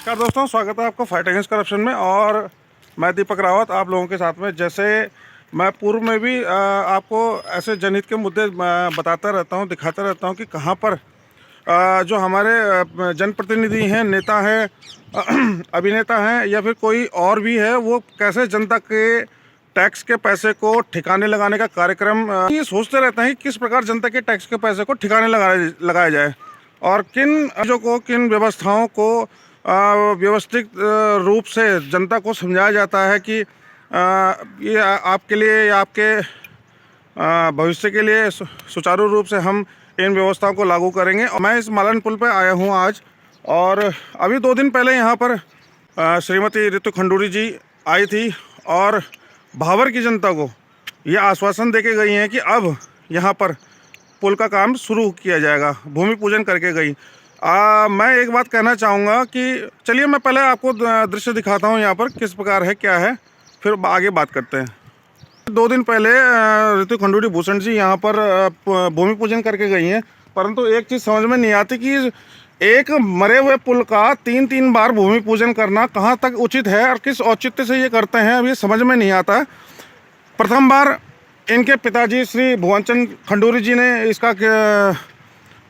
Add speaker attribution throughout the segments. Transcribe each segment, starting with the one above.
Speaker 1: नमस्कार दोस्तों, स्वागत है आपका फाइट अगेंस्ट करप्शन में। और मैं दीपक रावत आप लोगों के साथ में। जैसे मैं पूर्व में भी आपको ऐसे जनहित के मुद्दे बताता रहता हूं, दिखाता रहता हूं कि कहां पर जो हमारे जनप्रतिनिधि हैं, नेता हैं, अभिनेता हैं या फिर कोई और भी है, वो कैसे जनता के टैक्स के पैसे को ठिकाने लगाने का कार्यक्रम ये सोचते रहते हैं कि किस प्रकार जनता के टैक्स के पैसे को ठिकाने लगाया जाए और किन चीज़ों को, किन व्यवस्थाओं को व्यवस्थित रूप से जनता को समझाया जाता है कि ये आपके लिए या आपके भविष्य के लिए सुचारू रूप से हम इन व्यवस्थाओं को लागू करेंगे। और मैं इस मालन पुल पर आया हूँ आज, और अभी 2 दिन पहले यहाँ पर श्रीमती ऋतु खंडूरी जी आई थी और भावर की जनता को ये आश्वासन देके गई हैं कि अब यहाँ पर पुल का काम शुरू किया जाएगा। भूमि पूजन करके गई। मैं एक बात कहना चाहूँगा कि चलिए मैं पहले आपको दृश्य दिखाता हूँ यहाँ पर किस प्रकार है, क्या है, फिर आगे बात करते हैं। 2 दिन पहले ऋतु खंडूरी भूषण जी यहाँ पर भूमि पूजन करके गई हैं, परंतु एक चीज़ समझ में नहीं आती कि एक मरे हुए पुल का 3-3 बार भूमि पूजन करना कहाँ तक उचित है और किस औचित्य से ये करते हैं, अब ये समझ में नहीं आता। प्रथम बार इनके पिताजी श्री भुवनचंद खंडूरी जी ने इसका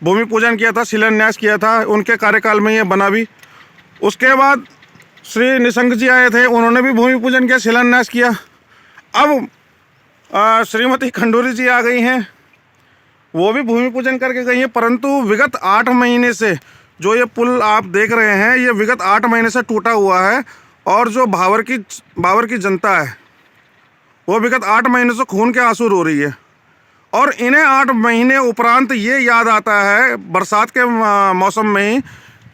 Speaker 1: भूमि पूजन किया था, शिलान्यास किया था, उनके कार्यकाल में ये बना भी। उसके बाद श्री निशंक जी आए थे, उन्होंने भी भूमि पूजन किया, शिलान्यास किया। अब श्रीमती खंडूरी जी आ गई हैं, वो भी भूमि पूजन करके गई हैं, परंतु विगत 8 महीने से जो ये पुल आप देख रहे हैं, ये विगत 8 महीने से टूटा हुआ है। और जो भावर की जनता है, वो विगत 8 महीने से खून के आंसू रो रही है। और इन्हें 8 महीने उपरांत ये याद आता है बरसात के मौसम में ही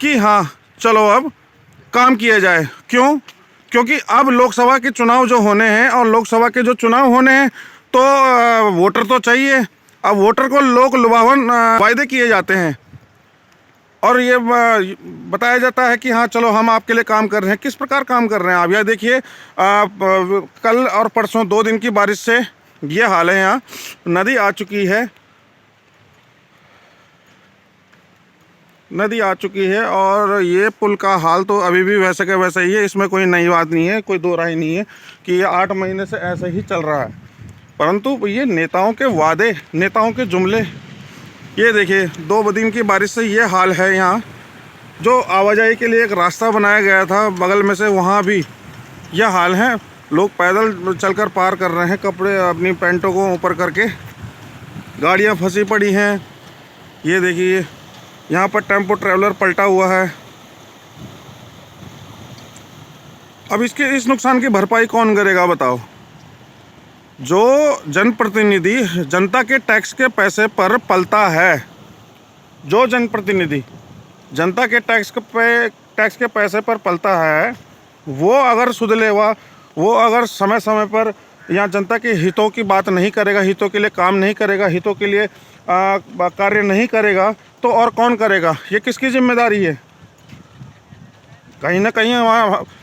Speaker 1: कि हाँ चलो अब काम किया जाए। क्यों? क्योंकि अब लोकसभा के चुनाव जो होने हैं, और लोकसभा के जो चुनाव होने हैं तो वोटर तो चाहिए। अब वोटर को लोक लुभावन वायदे किए जाते हैं और ये बताया जाता है कि हाँ चलो हम आपके लिए काम कर रहे हैं। किस प्रकार काम कर रहे हैं आप? यह देखिए, कल और परसों 2 दिन की बारिश से ये हाल है। यहाँ नदी आ चुकी है, और ये पुल का हाल तो अभी भी वैसे का वैसा ही है। इसमें कोई नई बात नहीं है, कोई दो राय नहीं है कि ये 8 महीने से ऐसे ही चल रहा है। परंतु ये नेताओं के वादे, नेताओं के जुमले, ये देखिए 2 दिन की बारिश से ये हाल है। यहाँ जो आवाजाही के लिए एक रास्ता बनाया गया था बगल में से, वहाँ भी यह हाल है। लोग पैदल चलकर पार कर रहे हैं, कपड़े अपनी पैंटों को ऊपर करके। गाड़ियाँ फंसी पड़ी हैं। ये देखिए यहाँ पर टेम्पो ट्रैवलर पलटा हुआ है। अब इस नुकसान की भरपाई कौन करेगा बताओ? जो जनप्रतिनिधि जनता के टैक्स के पैसे पर पलता है, जो जनप्रतिनिधि जनता के टैक्स के पैसे पर पलता है, वो अगर सुध लेवा, वो अगर समय समय पर यहाँ जनता के हितों की बात नहीं करेगा, हितों के लिए काम नहीं करेगा, हितों के लिए कार्य नहीं करेगा, तो और कौन करेगा? ये किसकी जिम्मेदारी है? कहीं ना कहीं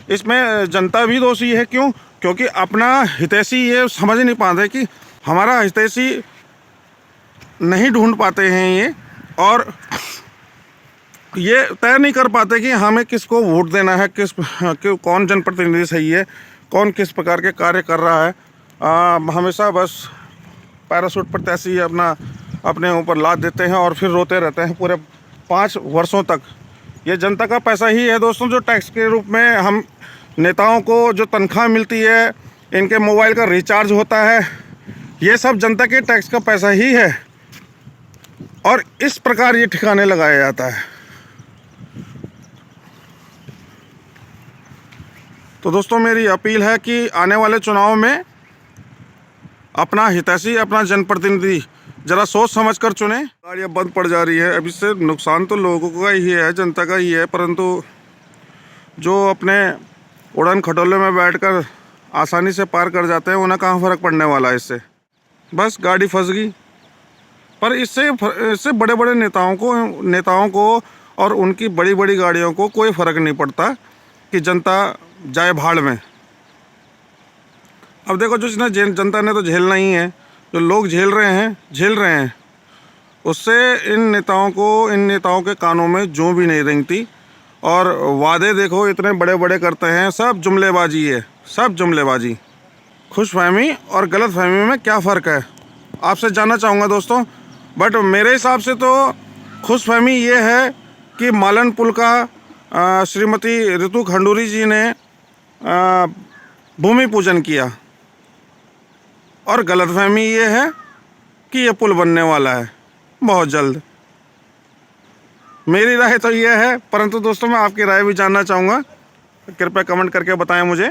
Speaker 1: इसमें जनता भी दोषी है। क्यों? क्योंकि अपना हितैषी ये समझ नहीं पाते कि हमारा हितैषी नहीं ढूंढ पाते हैं ये, और ये तय नहीं कर पाते कि हमें किसको वोट देना है, कौन जनप्रतिनिधि सही है, कौन किस प्रकार के कार्य कर रहा है। हमेशा बस पैराशूट प्रत्याशी अपने ऊपर लाद देते हैं और फिर रोते रहते हैं पूरे 5 वर्षों तक। ये जनता का पैसा ही है दोस्तों, जो टैक्स के रूप में हम नेताओं को जो तनख्वाह मिलती है, इनके मोबाइल का रिचार्ज होता है, ये सब जनता के टैक्स का पैसा ही है। और इस प्रकार ये ठिकाने लगाया जाता है। तो दोस्तों मेरी अपील है कि आने वाले चुनाव में अपना हितैषी, अपना जनप्रतिनिधि ज़रा सोच समझ कर चुने। गाड़ियाँ बंद पड़ जा रही है। अब इससे नुकसान तो लोगों का ही है, जनता का ही है, परंतु जो अपने उड़न खटोले में बैठकर आसानी से पार कर जाते हैं, उन्हें कहाँ फ़र्क पड़ने वाला है इससे? बस गाड़ी फंस गई। पर इससे बड़े बड़े नेताओं को और उनकी बड़ी बड़ी गाड़ियों को कोई फ़र्क नहीं पड़ता कि जनता जाए भाड़ में। अब देखो, जनता ने तो झेलना ही है, जो लोग झेल रहे हैं, उससे इन नेताओं के कानों में जूं भी नहीं रेंगती। और वादे देखो इतने बड़े बड़े करते हैं, सब जुमलेबाजी है, सब जुमलेबाजी। खुशफहमी और गलतफहमी में क्या फ़र्क है आपसे जानना चाहूँगा दोस्तों। बट मेरे हिसाब से तो खुशफहमी ये है कि मालन पुल का श्रीमती ऋतु खंडूरी जी ने भूमि पूजन किया, और गलतफहमी ये है कि ये पुल बनने वाला है बहुत जल्द। मेरी राय तो ये है, परंतु दोस्तों मैं आपकी राय भी जानना चाहूँगा, कृपया कमेंट करके बताएं मुझे।